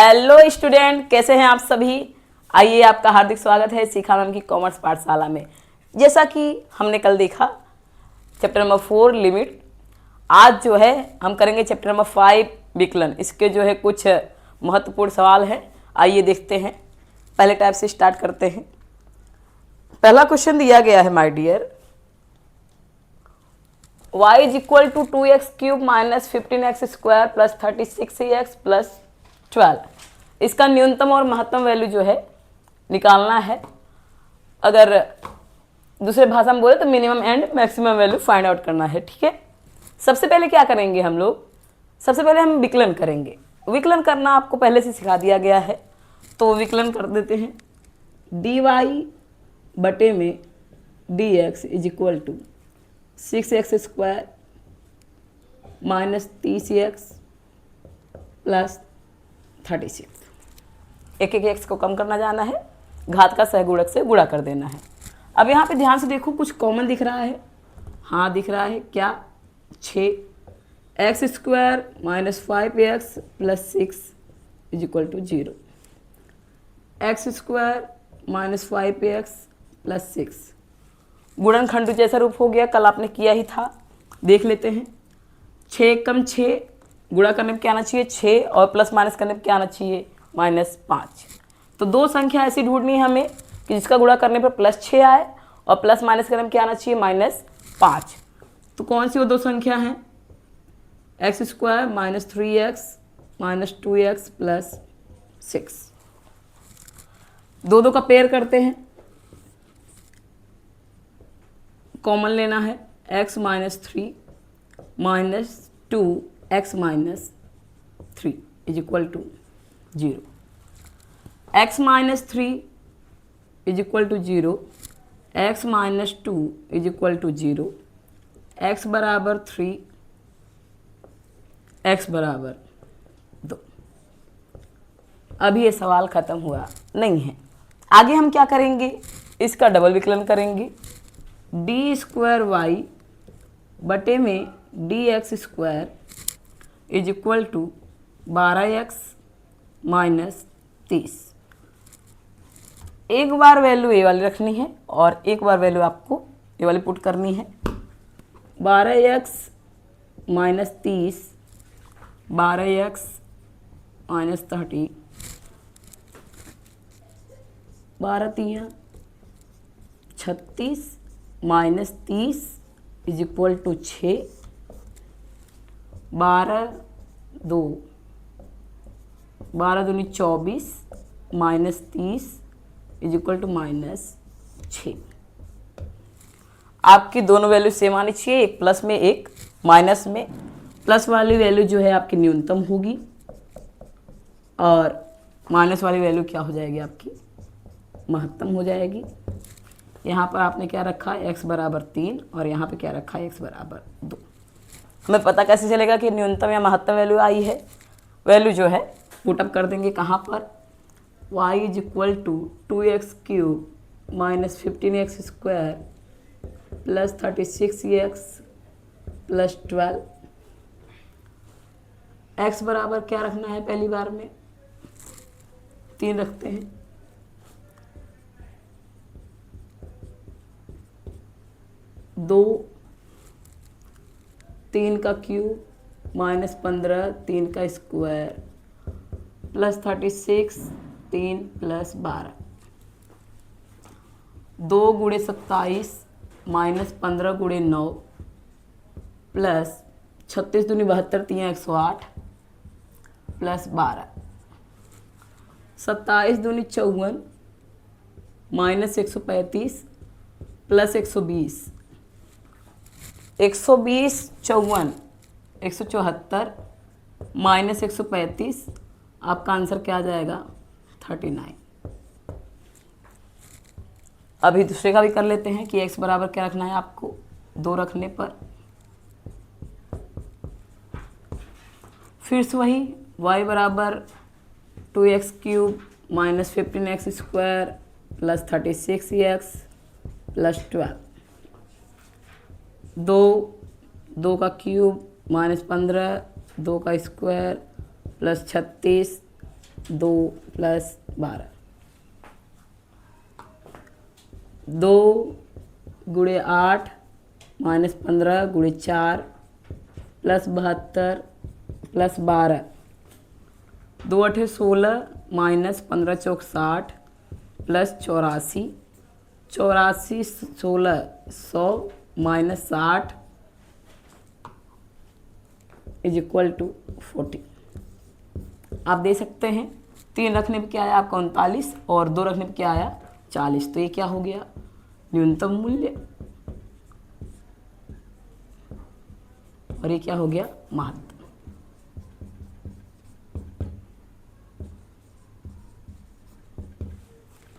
Hello student, कैसे हैं आप सभी। आइए, आपका हार्दिक स्वागत है सीखा मैम की कॉमर्स पाठशाला में। जैसा कि हमने कल देखा चैप्टर नंबर 4 लिमिट, आज जो है हम करेंगे चैप्टर नंबर 5 विकलन। इसके जो है कुछ महत्वपूर्ण सवाल हैं, आइए देखते हैं। पहले टाइप से स्टार्ट करते हैं। पहला क्वेश्चन दिया गया है my dear, y is equal to 2x cube minus 15x square plus 36x plus 12। इसका न्यूनतम और महत्तम वैल्यू जो है निकालना है। अगर दूसरे भाषा में बोले तो minimum and maximum value find out करना है। ठीक है, सबसे पहले क्या करेंगे हम लोग, सबसे पहले हम विकलन करेंगे। विकलन करना आपको पहले से सिखा दिया गया है, तो विकलन कर देते हैं। dy बटे में dx is equal to 6x square minus 30x plus 36। एक एक एक्स को कम करना जाना है, घात का सहगुणक से गुणा कर देना है। अब यहाँ पे ध्यान से देखो, कुछ कॉमन दिख रहा है। हाँ दिख रहा है, क्या? 6x square minus 5x plus 6 is equal to 0। X square minus 5x plus 6 गुणनखंड जैसा रूप हो गया, कल आपने किया ही था। देख लेते हैं। 6 कम 6 गुणा करने में क्या आना चाहिए? 6 और प्लस माइनस करने में क्या आना चाहिए? -5। तो दो संख्या ऐसी ढूंढनी है हमें कि जिसका गुणा करने पर +6 आए और प्लस माइनस करने में क्या आना चाहिए? -5। तो कौन सी वो दो संख्या हैं? X square minus 3x minus 2x plus 6। दो का पेयर करते हैं, कॉमन लेना है। x minus 3 minus 2x minus 3 is equal to 0। x minus 3 is equal to 0, x minus 2 is equal to 0, x बराबर 3, x बराबर 2। अभी ये सवाल खत्म हुआ नहीं है। आगे हम क्या करेंगे? इसका डबल विकलन करेंगे। डी स्क्वायर वाई बटे में d x square is equal to 12x minus 30। एक बार वैल्यू ए वाली रखनी है और एक बार वैल्यू आपको ए वाली पुट करनी है। 12x minus 30, 12x minus 30, 12 3 36 minus 30 is equal to 6, 12 2 दूनी 24 माइनस 30 इज इक्वल टू -6। आपकी दोनों वैल्यू सेम आनी चाहिए, एक प्लस में एक माइनस में। प्लस वाली वैल्यू जो है आपकी न्यूनतम होगी और माइनस वाली वैल्यू क्या हो जाएगी? आपकी महत्तम हो जाएगी। यहाँ पर आपने क्या रखा है? x बराबर 3 और यहाँ पे क्या रखा है? x बराबर 2। हमें पता कैसे चलेगा कि न्यूनतम या महत्तम वैल्यू आई है? वैल्यू जो है पुटअप कर देंगे कहाँ पर? y is equal to 2x cube minus 15x square plus 36x plus 12। x बराबर क्या रखना है? पहली बार में 3 रखते हैं। 2 3 का क्यूब माइनस 15 3 का स्क्वायर प्लस 36 3 प्लस 12। 2 गुणे 27 माइनस 15 गुणे 9 प्लस 36 दूनी 72 3 108 प्लस 12। 27 दूनी 54 माइनस 135 प्लस 120। 120 54 174 माइनस 135, आपका आंसर क्या आ जाएगा? 39। अभी दूसरे का भी कर लेते हैं कि x बराबर क्या रखना है आपको? 2 रखने पर फिर से वही y बराबर 2x cube minus 15x square plus 36x plus 12। 2 का क्यूब माइनस 15, 2 का स्क्वायर प्लस 36 2 प्लस 12, 2 गुणे 8 माइनस 15 गुणे 4 प्लस 72 प्लस 12, 2 8 16 माइनस 15 चौक 60 plus 84, 84 16 100 minus 60 is equal to 40। आप दे सकते हैं 3 रखने पे क्या आया आपका 39 और 2 रखने पे क्या आया 40। तो ये क्या हो गया न्यूनतम मूल्य और ये क्या हो गया महत्तम।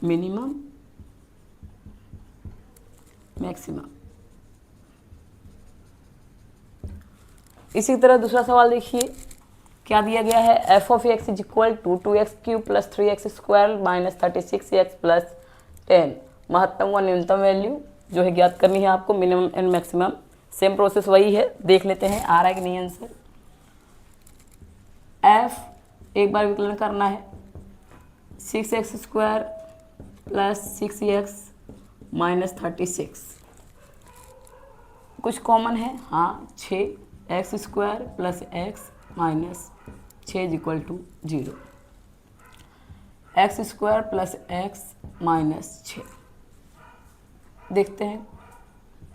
Minimum maximum. इसी तरह दूसरा सवाल देखिए क्या दिया गया है, f of x is equal to 2x cube plus 3x square minus 36x plus 10। महत्तम व न्यूनतम वैल्यू जो है ज्ञात करनी है आपको, minimum and maximum. Same process वही है, देख लेते हैं आ रहा है कि नहीं आंसर। एफ एक बार विकलन करना है 6x square plus 6x minus 36, कुछ कॉमन है हाँ 6x square plus x minus 6 is equal to 0, x square plus x minus 6। देखते हैं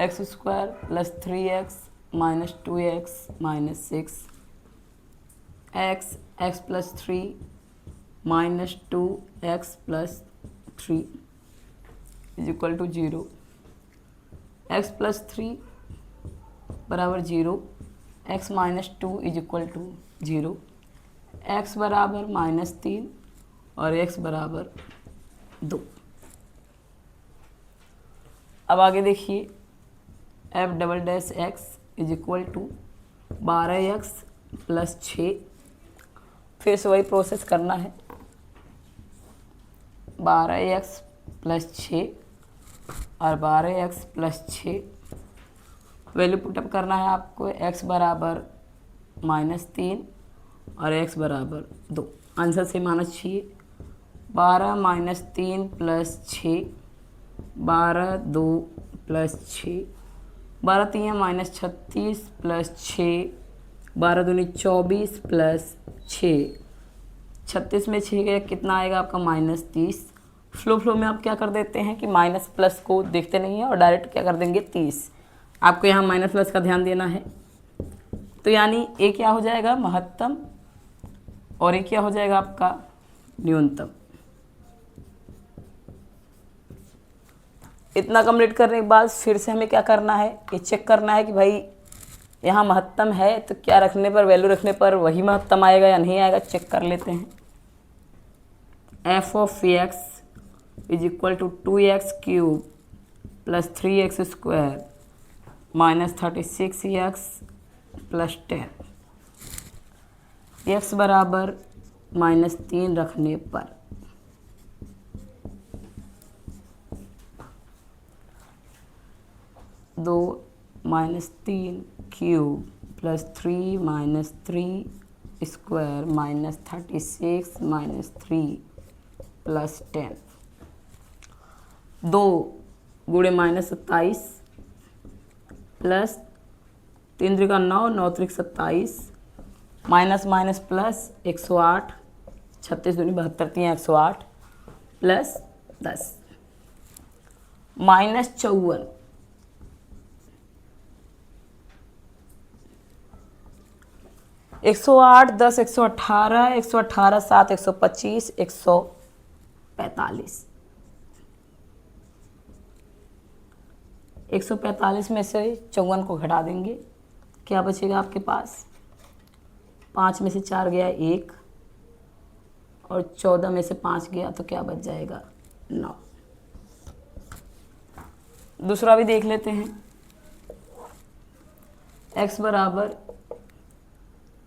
x square plus 3x minus 2x minus 6, x plus 3 minus 2x plus 3 is equal to 0, x plus 3 बराबर 0, x minus 2 is equal to 0, x बराबर minus 3 और x बराबर 2। अब आगे देखिए f double dash x is equal to 12x plus 6, फिर से वही प्रोसेस करना है 12x प्लस 6 और 12x प्लस 6 वैल्यू पुटअप करना है आपको, x बराबर माइनस 3 और x बराबर 2। आंसर से minus 6, 12 minus 3 plus 6, 12 2 plus 6, 12 3 minus 36 plus 6, 12 दूनी 24 प्लस 6, 36 में 6 गया कितना आएगा आपका माइनस 30। फ्लो में आप क्या कर देते हैं कि माइनस प्लस को देखते नहीं है और डायरेक्ट क्या कर देंगे 30। आपको यहाँ माइनस प्लस का ध्यान देना है। तो यानी ए क्या हो जाएगा महत्तम और ए क्या हो जाएगा आपका न्यूनतम। इतना कंप्लीट करने के बाद फिर से हमें क्या करना है, ये चेक करना है कि भाई यहाँ महत्तम है तो क्या रखने पर वैल्यू रखने पर वही महत्तम आएगा या नहीं आएगा, चेक कर लेते हैं। F of x is equal to 2x cube plus 3x square minus 36x plus 10, x बराबर माइनस 3 रखने पर दो minus 3 cube plus 3 minus 3 square minus 36 minus 3 plus 10, 2 गुणे माइनस 27 प्लस 3 त्रिका 9, 9 त्रिक 27 माइनस माइनस प्लस 108, 36 दूनी 72 3 108 प्लस 10 माइनस 54, 108 10 118 118 7 125 145, 145 में से 54 को घटा देंगे, क्या बचेगा आपके पास, 5 में से 4 गया 1 और 14 में से 5 गया तो क्या बच जाएगा 9। दूसरा भी देख लेते हैं, x बराबर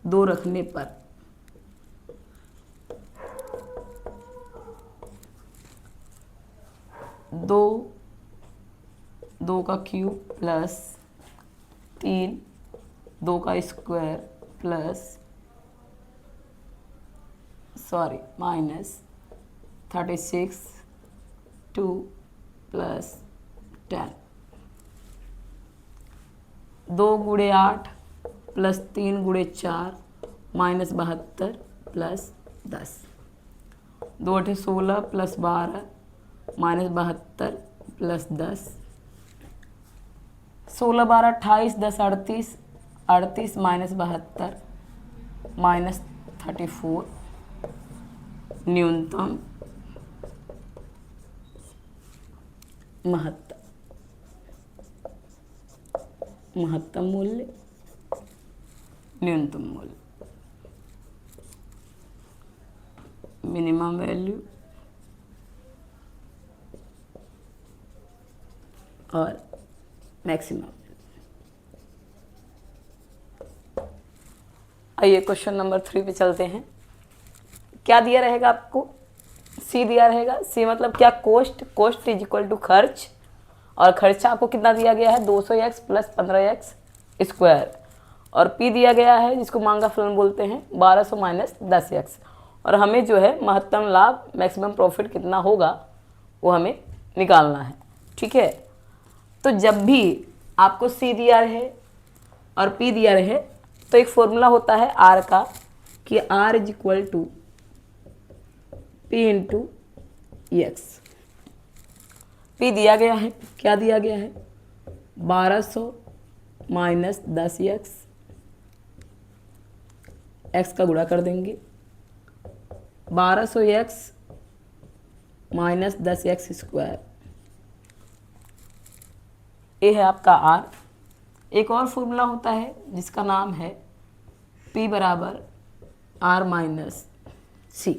2 रखने पर दो का क्यूब प्लस 3 2 का square plus sorry minus 36 2 plus 10, 2 गुणे 8 प्लस 3 गुणे 4 minus 72 plus 10, 2 8 16 plus 12 minus 72 plus 10, 16 12 28 10 38 38 minus 72 minus 34, न्यूनतम महत्तम मूल्य न्यूनतम मूल्य, मिनिमम वैल्यू और मैक्सिमम। आइए क्वेश्चन नंबर 3 पे चलते हैं। क्या दिया रहेगा आपको? सी दिया रहेगा। सी मतलब क्या? Cost. Cost is equal to खर्च, और खर्चा आपको कितना दिया गया है? 200x प्लस 15x स्क्वायर, और पी दिया गया है जिसको मांगा फलन बोलते हैं 1200 माइनस 10x, और हमें जो है महत्तम लाभ मैक्सिमम प्रॉफिट कितना होगा वो हमें निकालना है। ठीक है, तो जब भी आपको सी दिया रहे और पी दिया रहे तो एक फॉर्मूला होता है आर का, कि R is equal to P into x. P दिया गया है, क्या दिया गया है? 1200 माइनस 10x, x का गुणा कर देंगे, 1200x माइनस 10x स्क्वायर, ये है आपका आर। एक और फॉर्मूला होता है जिसका नाम है P बराबर आर माइनस सी,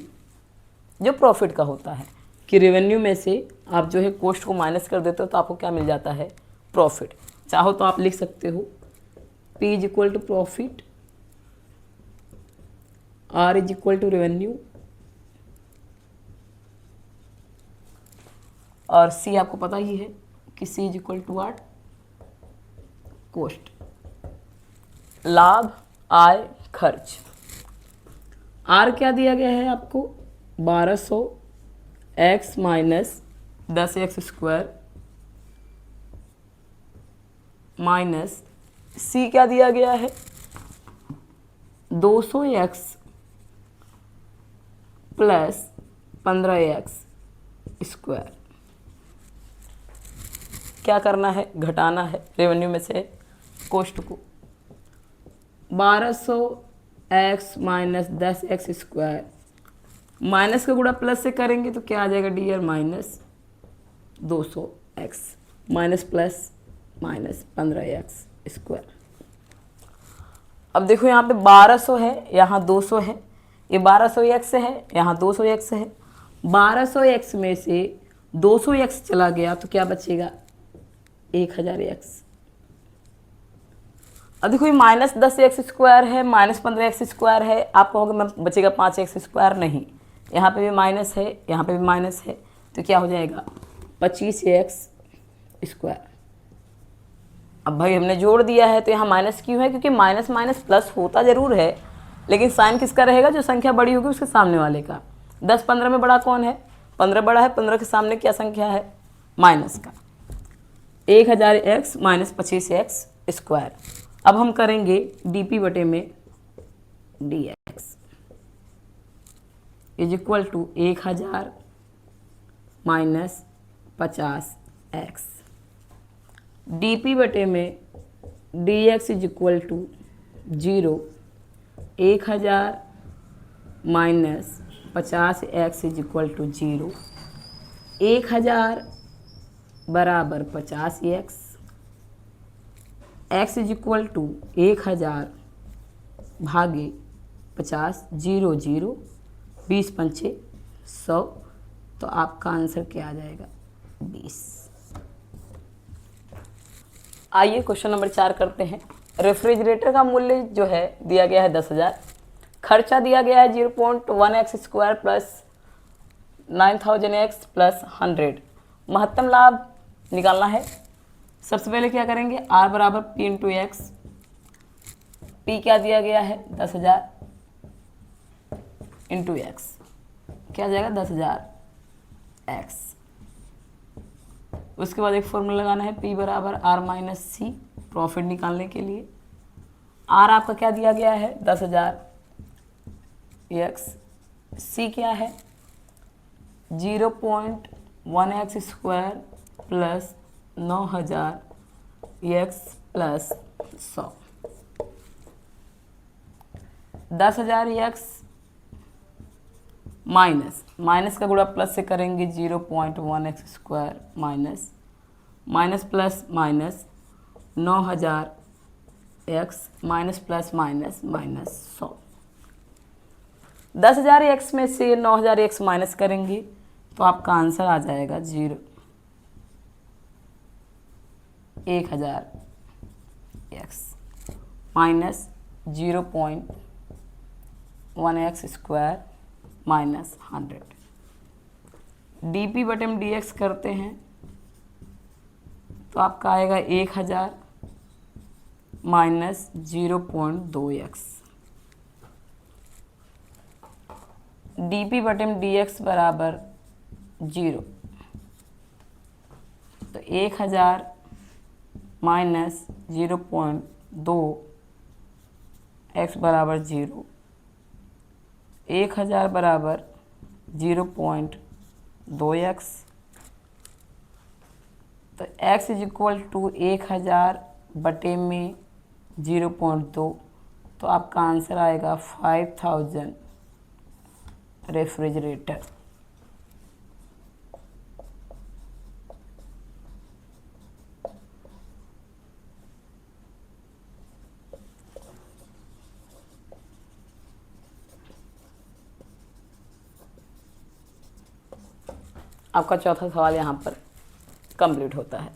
जो प्रॉफिट का होता है, कि रेवेन्यू में से आप जो है कॉस्ट को माइनस कर देते हो तो आपको क्या मिल जाता है? प्रॉफिट। चाहो तो आप लिख सकते हो P is equal to profit, R is equal to revenue, और C आपको पता ही है कि C is equal to R cost, लाभ, आय, खर्च। आर क्या दिया गया है आपको? 1200x minus 10x square, minus सी क्या दिया गया है? 200x plus 15x square. क्या करना है? घटाना है रेवेन्यू में से कॉस्ट को। 1200x minus 10x square, minus का गुणा प्लस से करेंगे तो क्या आ जाएगा dear? Minus 200x minus plus minus 15x square. अब देखो यहाँ पे 1200 है, यहाँ 200 है, ये 1200x है, यहाँ 200x है। 1200x में से 200x चला गया तो क्या बचेगा? 1000x। अब देखो ये माइनस 10x स्क्वायर है, माइनस 15x स्क्वायर है, आप कहोगे मैं बचेगा 5x स्क्वायर। नहीं, यहाँ पे भी माइनस है, यहाँ पे भी माइनस है, तो क्या हो जाएगा? 25x square. अब भाई हमने जोड़ दिया है तो यहाँ माइनस क्यों है? क्योंकि माइनस माइनस प्लस होता ज़रूर है, लेकिन साइन किसका रहेगा? जो संख्या बड़ी होगी उसके सामने वाले का। 10 15 में बड़ा कौन है? 15 बड़ा है, 15 के सामने क्या संख्या है? माइनस का। 1000x minus 25x square. अब हम करेंगे dp बटे में dx is equal to 1000 minus 50x, dp बटे में dx is equal to 0, 1000 minus 50x is equal to 0, 1000 बराबर 50x, x is equal to 1000 भागे 50, 0 0, 20 पंचे 100, तो आपका आंसर क्या आ जाएगा? 20। आइए क्वेश्चन नंबर 4 करते हैं। रेफ्रिजरेटर का मूल्य जो है दिया गया है 10,000, खर्चा दिया गया है 0.1x square plus 9000x plus 100। महत्तम लाभ निकालना है। सबसे पहले क्या करेंगे? R बराबर P इंटू एक्स। P क्या दिया गया है? 10,000 इंटू एक्स। क्या आ जाएगा 10,000 एक्स। उसके बाद एक फॉर्मूला लगाना है P बराबर R माइनस सी, प्रॉफिट निकालने के लिए। R आपका क्या दिया गया है 10,000 एक्स, सी क्या है 0.1 x square plus 9,000 x plus 100। 10,000 x minus का गुणा प्लस से करेंगे 0.1 x square minus plus minus 9,000 x minus plus minus 100। 10,000 x में से 9,000 एक्स माइनस करेंगे तो आपका आंसर आ जाएगा 1,000 x minus 0.1 x square minus 100। D बटे डी एक्स करते हैं तो आपका आएगा 1,000 माइनस 0.2 एक्स। डी बटे डी एक्स बराबर 0, तो 1,000 माइनस 0.2 एक्स बराबर 0, 1,000 बराबर 0.2 एक्स। तो x इज इक्वल टू 1,000 बटे में 0.2, तो आपका आंसर आएगा 5,000 रेफ्रिजरेटर। आपका चौथा सवाल यहाँ पर कंप्लीट होता है।